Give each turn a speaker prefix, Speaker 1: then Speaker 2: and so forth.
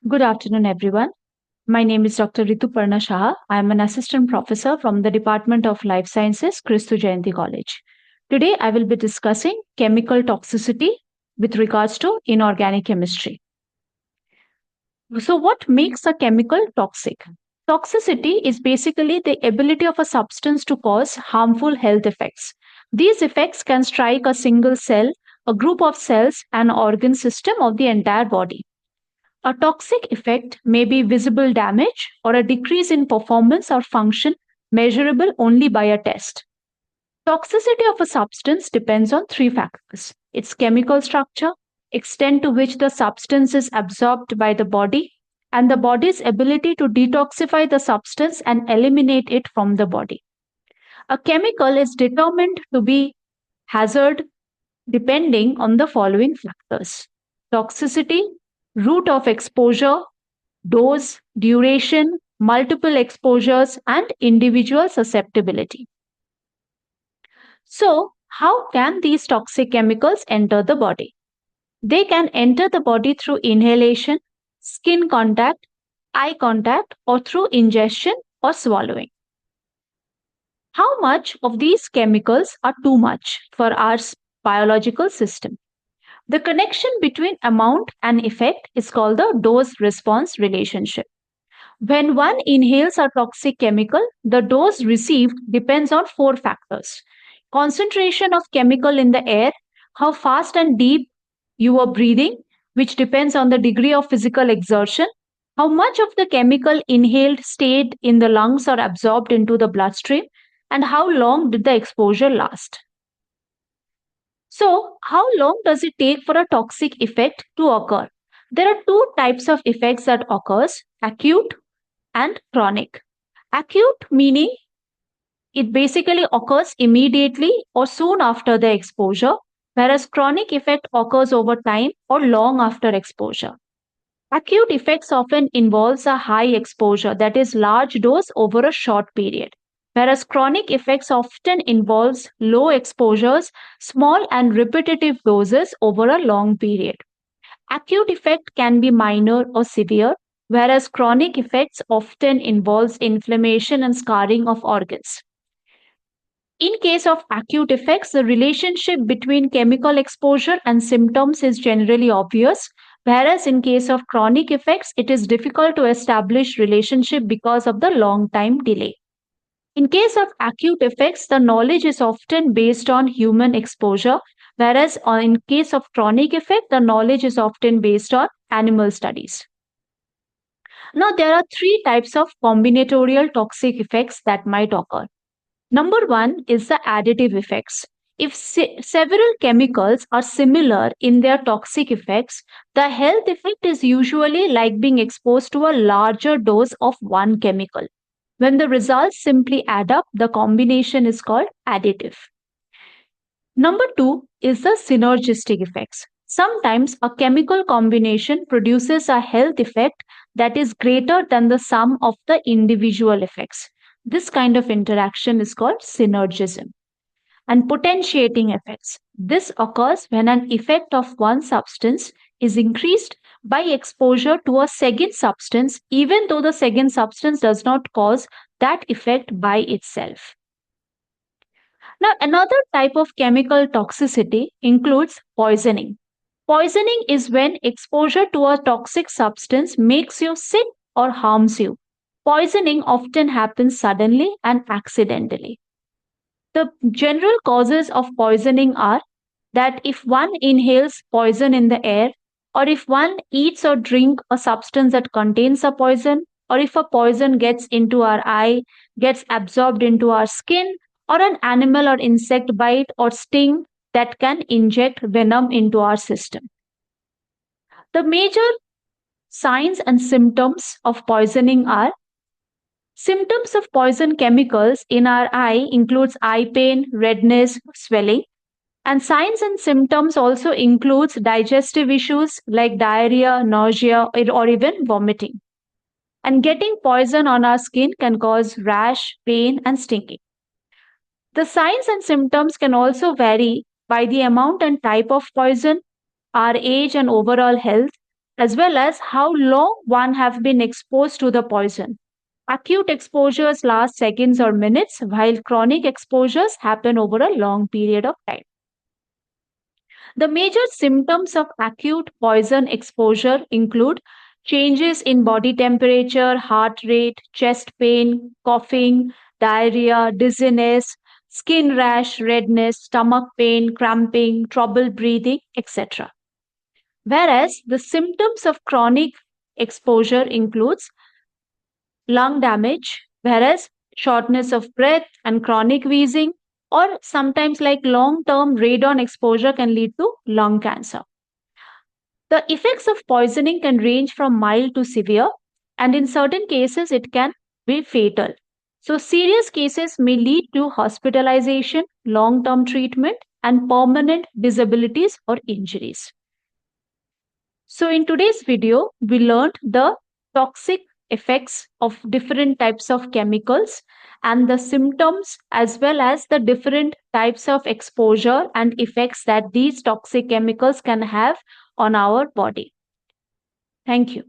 Speaker 1: Good afternoon, everyone. My name is Dr. Rituparna Shah. I am an assistant professor from the Department of Life Sciences, Christu Jayanti College. Today, I will be discussing chemical toxicity with regards to inorganic chemistry. So, what makes a chemical toxic? Toxicity is basically the ability of a substance to cause harmful health effects. These effects can strike a single cell, a group of cells, and organ system of the entire body. A toxic effect may be visible damage or a decrease in performance or function measurable only by a test. Toxicity of a substance depends on three factors: its chemical structure, extent to which the substance is absorbed by the body, and the body's ability to detoxify the substance and eliminate it from the body. A chemical is determined to be hazard depending on the following factors: toxicity, route of exposure, dose, duration, multiple exposures, and individual susceptibility. So, how can these toxic chemicals enter the body? They can enter the body through inhalation, skin contact, eye contact, or through ingestion or swallowing. How much of these chemicals are too much for our biological system? The connection between amount and effect is called the dose response relationship. When one inhales a toxic chemical, the dose received depends on four factors: concentration of chemical in the air, how fast and deep you are breathing, which depends on the degree of physical exertion, how much of the chemical inhaled stayed in the lungs or absorbed into the bloodstream, and how long did the exposure last. So, how long does it take for a toxic effect to occur? There are two types of effects that occurs: acute and chronic. Acute meaning it basically occurs immediately or soon after the exposure, whereas chronic effect occurs over time or long after exposure. Acute effects often involves a high exposure, that is large dose over a short period, whereas chronic effects often involves low exposures, small and repetitive doses over a long period. Acute effect can be minor or severe, whereas chronic effects often involves inflammation and scarring of organs. In case of acute effects, the relationship between chemical exposure and symptoms is generally obvious, whereas in case of chronic effects, it is difficult to establish relationship because of the long time delay. In case of acute effects, the knowledge is often based on human exposure, whereas in case of chronic effect, the knowledge is often based on animal studies. Now, there are three types of combinatorial toxic effects that might occur. Number one is the additive effects. If several chemicals are similar in their toxic effects, the health effect is usually like being exposed to a larger dose of one chemical. When the results simply add up, the combination is called additive. Number two is the synergistic effects. Sometimes a chemical combination produces a health effect that is greater than the sum of the individual effects. This kind of interaction is called synergism. And potentiating effects. This occurs when an effect of one substance is increased by exposure to a second substance, even though the second substance does not cause that effect by itself. Now, another type of chemical toxicity includes poisoning. Poisoning is when exposure to a toxic substance makes you sick or harms you. Poisoning often happens suddenly and accidentally. The general causes of poisoning are that if one inhales poison in the air, or if one eats or drink a substance that contains a poison, or if a poison gets into our eye, gets absorbed into our skin, or an animal or insect bite or sting that can inject venom into our system. The major signs and symptoms of poisoning are: symptoms of poison chemicals in our eye includes eye pain, redness, swelling. And signs and symptoms also includes digestive issues like diarrhea, nausea, or even vomiting. And getting poison on our skin can cause rash, pain, and stinging. The signs and symptoms can also vary by the amount and type of poison, our age and overall health, as well as how long one have been exposed to the poison. Acute exposures last seconds or minutes, while chronic exposures happen over a long period of time. The major symptoms of acute poison exposure include changes in body temperature, heart rate, chest pain, coughing, diarrhea, dizziness, skin rash, redness, stomach pain, cramping, trouble breathing, etc. Whereas the symptoms of chronic exposure includes lung damage, whereas shortness of breath and chronic wheezing, or sometimes like long-term radon exposure can lead to lung cancer. The effects of poisoning can range from mild to severe, and in certain cases, it can be fatal. So, serious cases may lead to hospitalization, long term treatment, and permanent disabilities or injuries. So, in today's video, we learned the toxic effects of different types of chemicals and the symptoms, as well as the different types of exposure and effects that these toxic chemicals can have on our body. Thank you.